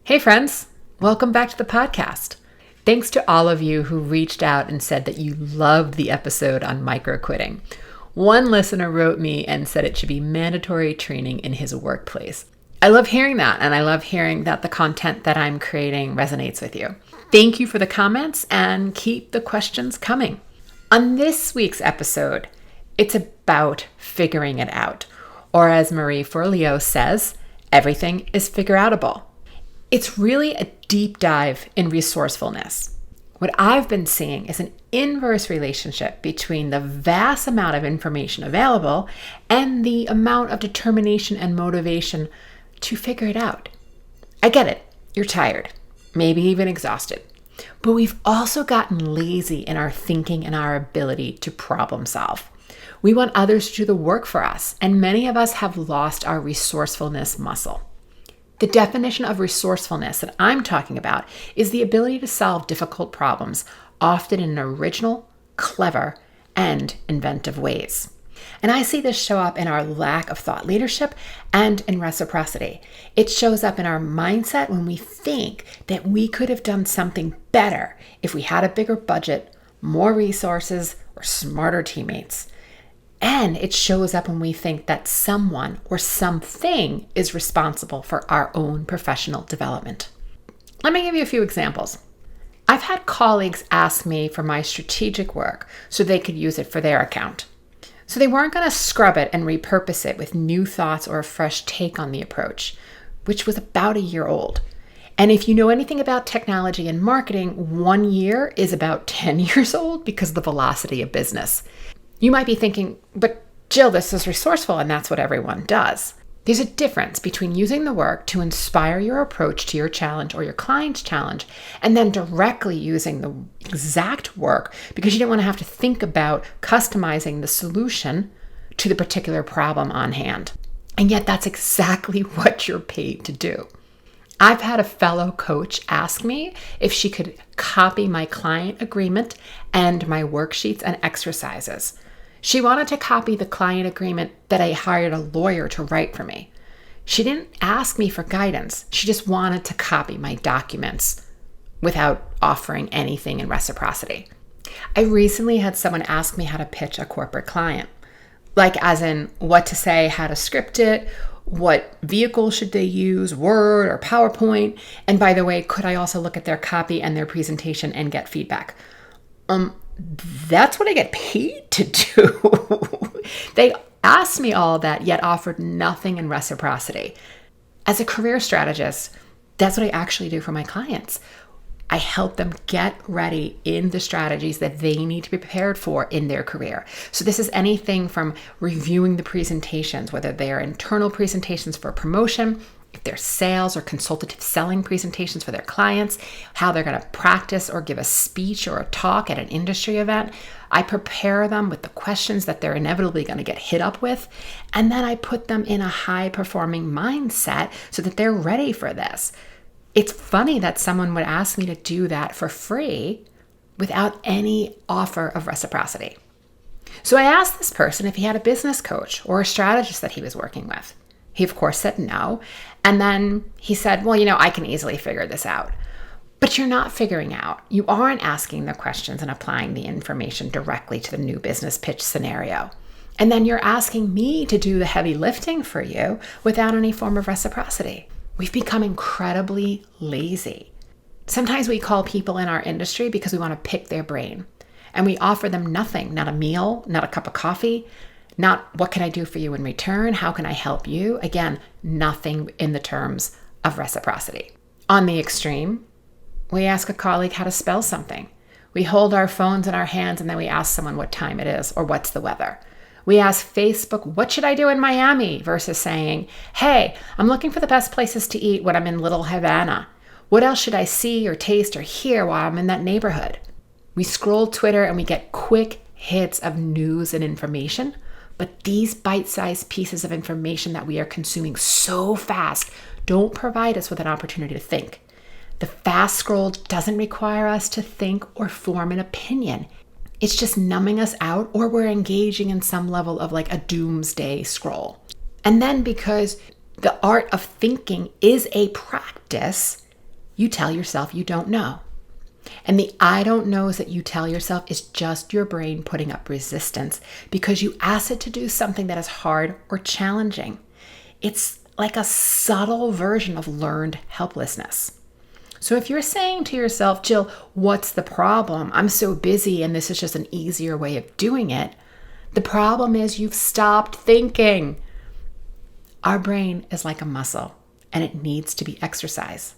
Hey friends, welcome back to the podcast. Thanks to all of you who reached out and said that you loved the episode on micro quitting. One listener wrote me and said it should be mandatory training in his workplace. I love hearing that, and I love hearing that the content that I'm creating resonates with you. Thank you for the comments and keep the questions coming. On this week's episode, it's about figuring it out, or as Marie Forleo says, everything is figure-outable. It's really a deep dive in resourcefulness. What I've been seeing is an inverse relationship between the vast amount of information available and the amount of determination and motivation to figure it out. I get it. You're tired, maybe even exhausted. But we've also gotten lazy in our thinking and our ability to problem solve. We want others to do the work for us, and many of us have lost our resourcefulness muscle. The definition of resourcefulness that I'm talking about is the ability to solve difficult problems, often in original, clever, and inventive ways. And I see this show up in our lack of thought leadership and in reciprocity. It shows up in our mindset when we think that we could have done something better if we had a bigger budget, more resources, or smarter teammates. And it shows up when we think that someone or something is responsible for our own professional development. Let me give you a few examples. I've had colleagues ask me for my strategic work so they could use it for their account. So they weren't going to scrub it and repurpose it with new thoughts or a fresh take on the approach, which was about a year old. And if you know anything about technology and marketing, 1 year is about 10 years old because of the velocity of business. You might be thinking, but Jill, this is resourceful and that's what everyone does. There's a difference between using the work to inspire your approach to your challenge or your client's challenge and then directly using the exact work because you don't want to have to think about customizing the solution to the particular problem on hand. And yet that's exactly what you're paid to do. I've had a fellow coach ask me if she could copy my client agreement and my worksheets and exercises. She wanted to copy the client agreement that I hired a lawyer to write for me. She didn't ask me for guidance. She just wanted to copy my documents without offering anything in reciprocity. I recently had someone ask me how to pitch a corporate client, like as in what to say, how to script it, what vehicle should they use, Word or PowerPoint, and by the way, could I also look at their copy and their presentation and get feedback? That's what I get paid to do. They asked me all that, yet offered nothing in reciprocity. As a career strategist, that's what I actually do for my clients. I help them get ready in the strategies that they need to be prepared for in their career. So this is anything from reviewing the presentations, whether they are internal presentations for promotion, if they're sales or consultative selling presentations for their clients, how they're going to practice or give a speech or a talk at an industry event. I prepare them with the questions that they're inevitably going to get hit up with, and then I put them in a high-performing mindset so that they're ready for this. It's funny that someone would ask me to do that for free without any offer of reciprocity. So I asked this person if he had a business coach or a strategist that he was working with. He, of course, said no. And then he said, well, I can easily figure this out. But you're not figuring out. You aren't asking the questions and applying the information directly to the new business pitch scenario. And then you're asking me to do the heavy lifting for you without any form of reciprocity. We've become incredibly lazy. Sometimes we call people in our industry because we want to pick their brain. And we offer them nothing, not a meal, not a cup of coffee, not what can I do for you in return, how can I help you? Again, nothing in the terms of reciprocity. On the extreme, we ask a colleague how to spell something. We hold our phones in our hands and then we ask someone what time it is or what's the weather. We ask Facebook, what should I do in Miami? Versus saying, hey, I'm looking for the best places to eat when I'm in Little Havana. What else should I see or taste or hear while I'm in that neighborhood? We scroll Twitter and we get quick hits of news and information, but these bite-sized pieces of information that we are consuming so fast don't provide us with an opportunity to think. The fast scroll doesn't require us to think or form an opinion. It's just numbing us out, or we're engaging in some level of like a doomsday scroll. And then because the art of thinking is a practice, you tell yourself you don't know. And the I don't knows that you tell yourself is just your brain putting up resistance because you ask it to do something that is hard or challenging. It's like a subtle version of learned helplessness. So if you're saying to yourself, Jill, what's the problem? I'm so busy and this is just an easier way of doing it. The problem is you've stopped thinking. Our brain is like a muscle and it needs to be exercised.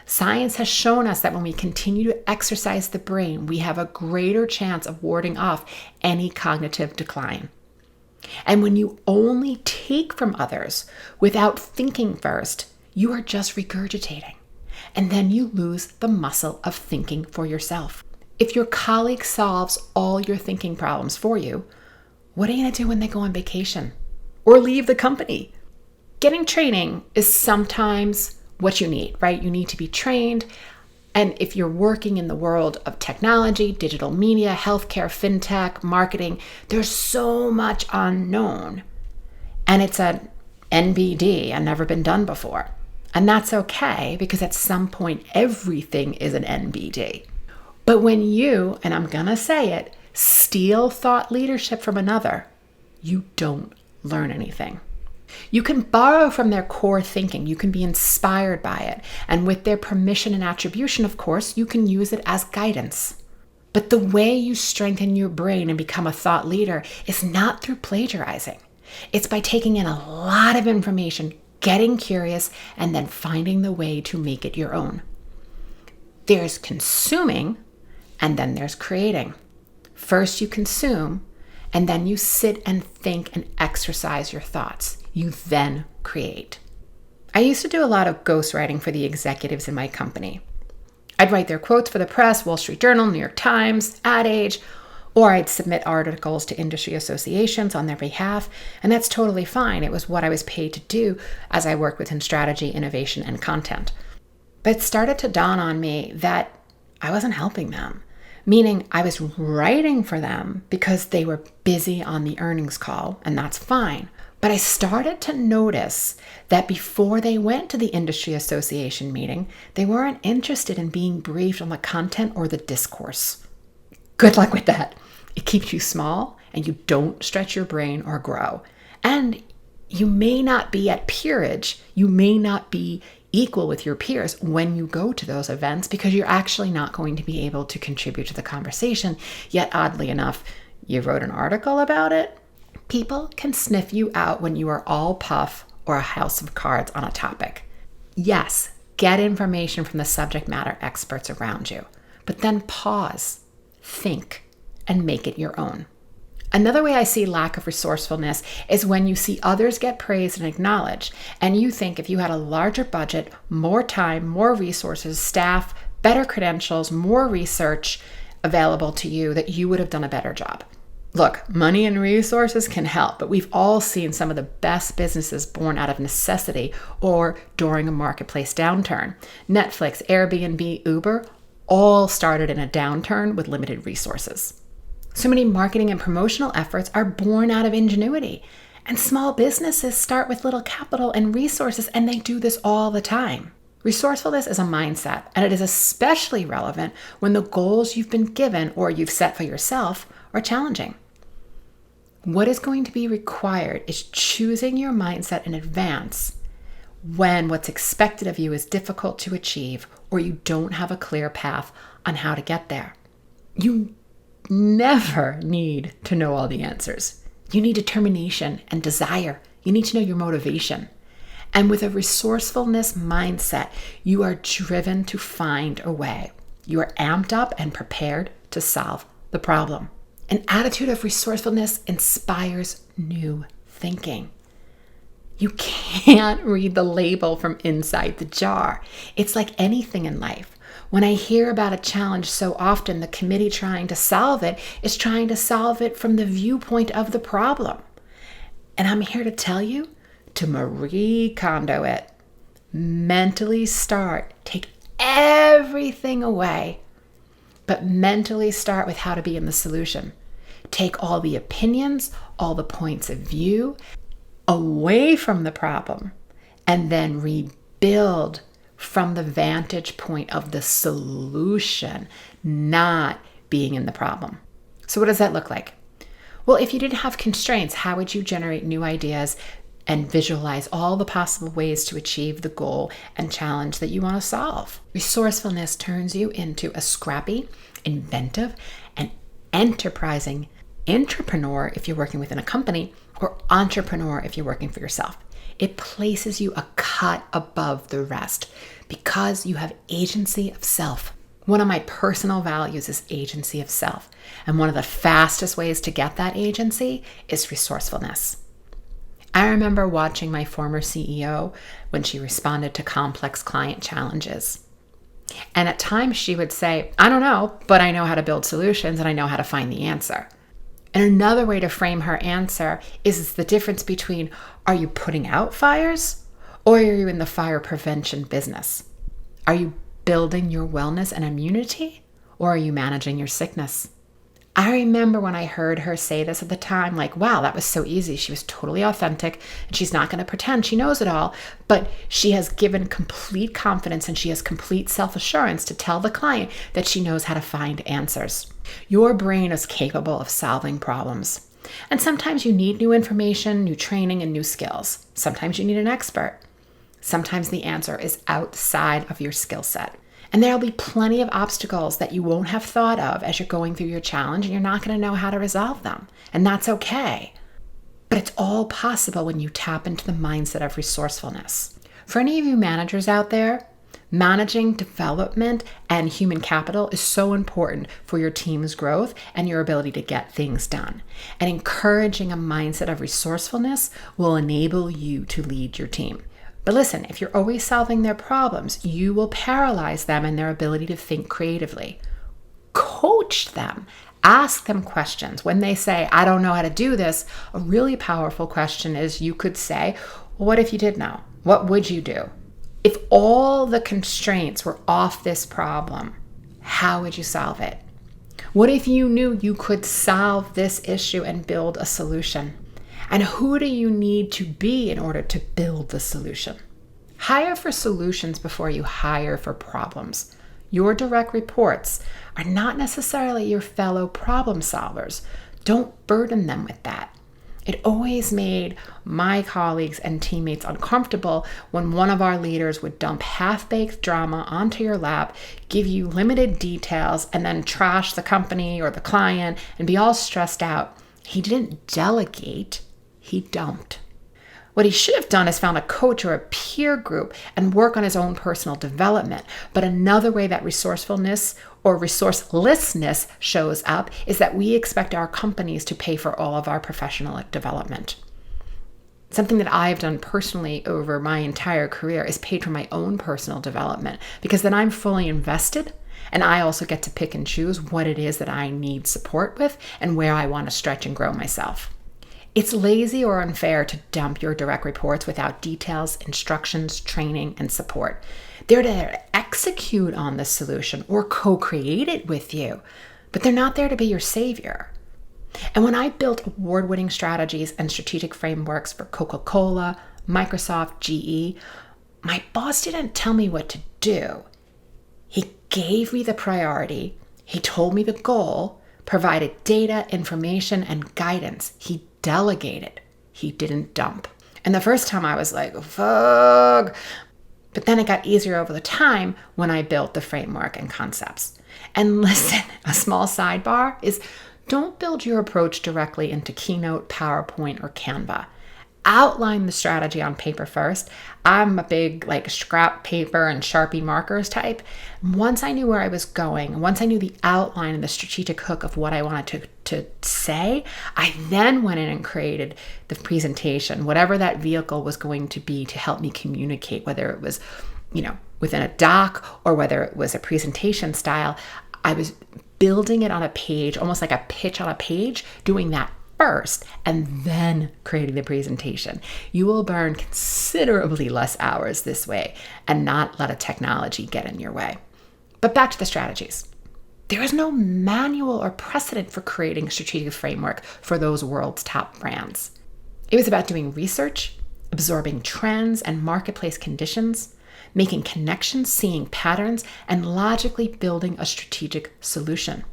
Science has shown us that when we continue to exercise the brain, we have a greater chance of warding off any cognitive decline. And when you only take from others without thinking first, you are just regurgitating. And then you lose the muscle of thinking for yourself. If your colleague solves all your thinking problems for you, what are you going to do when they go on vacation or leave the company? Getting training is sometimes what you need, right? You need to be trained. And if you're working in the world of technology, digital media, healthcare, fintech, marketing, there's so much unknown. And it's an NBD, and never been done before. And that's okay because at some point, everything is an NBD. But when you, and I'm going to say it, steal thought leadership from another, you don't learn anything. You can borrow from their core thinking. You can be inspired by it. And with their permission and attribution, of course, you can use it as guidance. But the way you strengthen your brain and become a thought leader is not through plagiarizing. It's by taking in a lot of information, getting curious, and then finding the way to make it your own. There's consuming, and then there's creating. First you consume, and then you sit and think and exercise your thoughts. You then create. I used to do a lot of ghostwriting for the executives in my company. I'd write their quotes for the press, Wall Street Journal, New York Times, Ad Age, or I'd submit articles to industry associations on their behalf, and that's totally fine. It was what I was paid to do as I worked within strategy, innovation, and content. But it started to dawn on me that I wasn't helping them, meaning I was writing for them because they were busy on the earnings call, and that's fine. But I started to notice that before they went to the industry association meeting, they weren't interested in being briefed on the content or the discourse. Good luck with that. It keeps you small and you don't stretch your brain or grow. And you may not be at peerage. You may not be equal with your peers when you go to those events because you're actually not going to be able to contribute to the conversation. Yet oddly enough, you wrote an article about it. People can sniff you out when you are all puff or a house of cards on a topic. Yes, get information from the subject matter experts around you, but then pause, think, and make it your own. Another way I see lack of resourcefulness is when you see others get praised and acknowledged, and you think if you had a larger budget, more time, more resources, staff, better credentials, more research available to you, that you would have done a better job. Look, money and resources can help, but we've all seen some of the best businesses born out of necessity or during a marketplace downturn. Netflix, Airbnb, Uber, all started in a downturn with limited resources. So many marketing and promotional efforts are born out of ingenuity. And small businesses start with little capital and resources, and they do this all the time. Resourcefulness is a mindset, and it is especially relevant when the goals you've been given or you've set for yourself are challenging. What is going to be required is choosing your mindset in advance when what's expected of you is difficult to achieve or you don't have a clear path on how to get there. You never need to know all the answers. You need determination and desire. You need to know your motivation. And with a resourcefulness mindset, you are driven to find a way. You are amped up and prepared to solve the problem. An attitude of resourcefulness inspires new thinking. You can't read the label from inside the jar. It's like anything in life. When I hear about a challenge, so often the committee trying to solve it is trying to solve it from the viewpoint of the problem. And I'm here to tell you to Marie Kondo it. Mentally start. Take everything away, but mentally start with how to be in the solution. Take all the opinions, all the points of view away from the problem, and then rebuild from the vantage point of the solution, not being in the problem. So what does that look like? Well, if you didn't have constraints, how would you generate new ideas and visualize all the possible ways to achieve the goal and challenge that you want to solve? Resourcefulness turns you into a scrappy, inventive, and enterprising entrepreneur if you're working within a company, or entrepreneur if you're working for yourself. It places you a cut above the rest because you have agency of self. One of my personal values is agency of self. And one of the fastest ways to get that agency is resourcefulness. I remember watching my former CEO when she responded to complex client challenges. And at times she would say, I don't know, but I know how to build solutions and I know how to find the answer. And another way to frame her answer is the difference between, are you putting out fires or are you in the fire prevention business? Are you building your wellness and immunity, or are you managing your sickness? I remember when I heard her say this at the time, like, wow, that was so easy. She was totally authentic and she's not going to pretend she knows it all, but she has given complete confidence and she has complete self-assurance to tell the client that she knows how to find answers. Your brain is capable of solving problems. And sometimes you need new information, new training, and new skills. Sometimes you need an expert. Sometimes the answer is outside of your skill set. And there'll be plenty of obstacles that you won't have thought of as you're going through your challenge, and you're not going to know how to resolve them. And that's okay. But it's all possible when you tap into the mindset of resourcefulness. For any of you managers out there, managing development and human capital is so important for your team's growth and your ability to get things done. And encouraging a mindset of resourcefulness will enable you to lead your team. But listen, if you're always solving their problems, you will paralyze them in their ability to think creatively. Coach them. Ask them questions. When they say, I don't know how to do this, a really powerful question is you could say, well, what if you did know? What would you do? If all the constraints were off this problem, how would you solve it? What if you knew you could solve this issue and build a solution? And who do you need to be in order to build the solution? Hire for solutions before you hire for problems. Your direct reports are not necessarily your fellow problem solvers. Don't burden them with that. It always made my colleagues and teammates uncomfortable when one of our leaders would dump half-baked drama onto your lap, give you limited details, and then trash the company or the client and be all stressed out. He didn't delegate. He dumped. What he should have done is found a coach or a peer group and work on his own personal development. But another way that resourcefulness or resourcelessness shows up is that we expect our companies to pay for all of our professional development. Something that I've done personally over my entire career is paid for my own personal development, because then I'm fully invested and I also get to pick and choose what it is that I need support with and where I want to stretch and grow myself. It's lazy or unfair to dump your direct reports without details, instructions, training, and support. They're to execute on the solution or co-create it with you, but they're not there to be your savior. And when I built award-winning strategies and strategic frameworks for Coca-Cola, Microsoft, GE, my boss didn't tell me what to do. He gave me the priority, he told me the goal, provided data, information, and guidance. He delegated. He didn't dump. And the first time I was like, fuck. But then it got easier over the time when I built the framework and concepts. And listen, a small sidebar is don't build your approach directly into Keynote, PowerPoint, or Canva. Outline the strategy on paper first. I'm a big scrap paper and Sharpie markers type. Once I knew where I was going, once I knew the outline and the strategic hook of what I wanted to say, I then went in and created the presentation, whatever that vehicle was going to be to help me communicate, whether it was, within a doc or whether it was a presentation style. I was building it on a page, almost like a pitch on a page, doing that first and then creating the presentation. You will burn considerably less hours this way and not let a technology get in your way. But back to the strategies. There is no manual or precedent for creating a strategic framework for those world's top brands. It was about doing research, absorbing trends and marketplace conditions, making connections, seeing patterns, and logically building a strategic solution.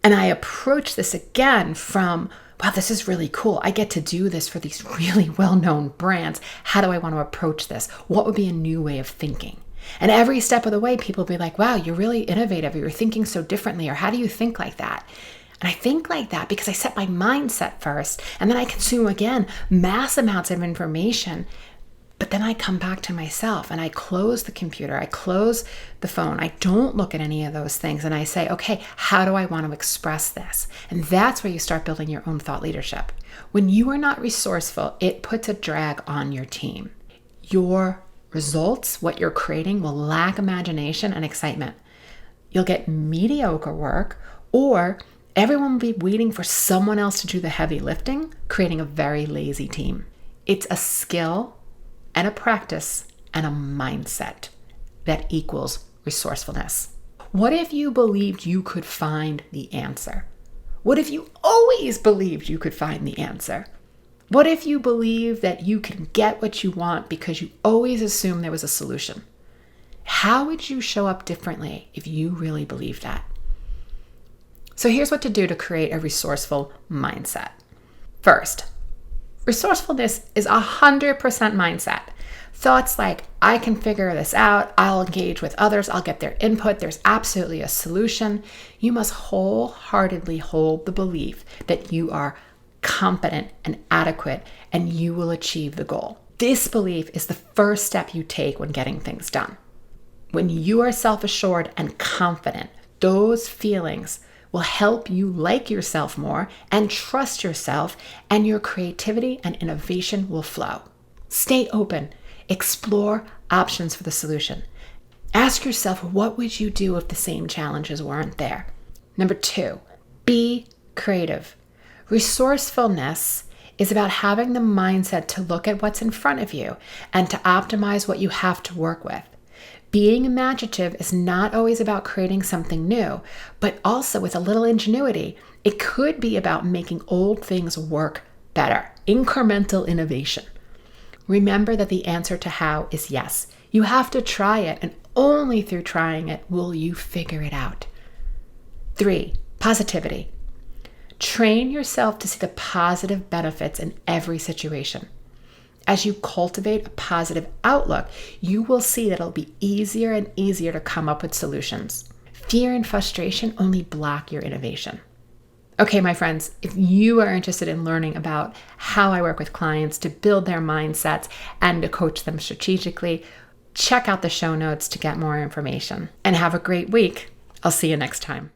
And I approach this again from, wow, this is really cool. I get to do this for these really well-known brands. How do I want to approach this? What would be a new way of thinking? And every step of the way, people will be like, wow, you're really innovative. You're thinking so differently. Or how do you think like that? And I think like that because I set my mindset first. And then I consume, again, mass amounts of information. But then I come back to myself and I close the computer. I close the phone. I don't look at any of those things. And I say, okay, how do I want to express this? And that's where you start building your own thought leadership. When you are not resourceful, it puts a drag on your team. Your results, what you're creating, will lack imagination and excitement. You'll get mediocre work, or everyone will be waiting for someone else to do the heavy lifting, creating a very lazy team. It's a skill and a practice and a mindset that equals resourcefulness. What if you believed you could find the answer? What if you always believed you could find the answer? What if you believe that you can get what you want because you always assumed there was a solution? How would you show up differently if you really believed that? So here's what to do to create a resourceful mindset. First, resourcefulness is 100% mindset. Thoughts like, I can figure this out, I'll engage with others, I'll get their input, there's absolutely a solution. You must wholeheartedly hold the belief that you are competent and adequate and you will achieve the goal. This belief is the first step you take when getting things done. When you are self-assured and confident, those feelings will help you like yourself more and trust yourself, and your creativity and innovation will flow. Stay open. Explore options for the solution. Ask yourself, what would you do if the same challenges weren't there? Number 2, be creative. Resourcefulness is about having the mindset to look at what's in front of you and to optimize what you have to work with. Being imaginative is not always about creating something new, but also with a little ingenuity, it could be about making old things work better. Incremental innovation. Remember that the answer to how is yes. You have to try it, and only through trying it will you figure it out. 3, positivity. Train yourself to see the positive benefits in every situation. As you cultivate a positive outlook, you will see that it'll be easier and easier to come up with solutions. Fear and frustration only block your innovation. Okay, my friends, if you are interested in learning about how I work with clients to build their mindsets and to coach them strategically, check out the show notes to get more information. And have a great week. I'll see you next time.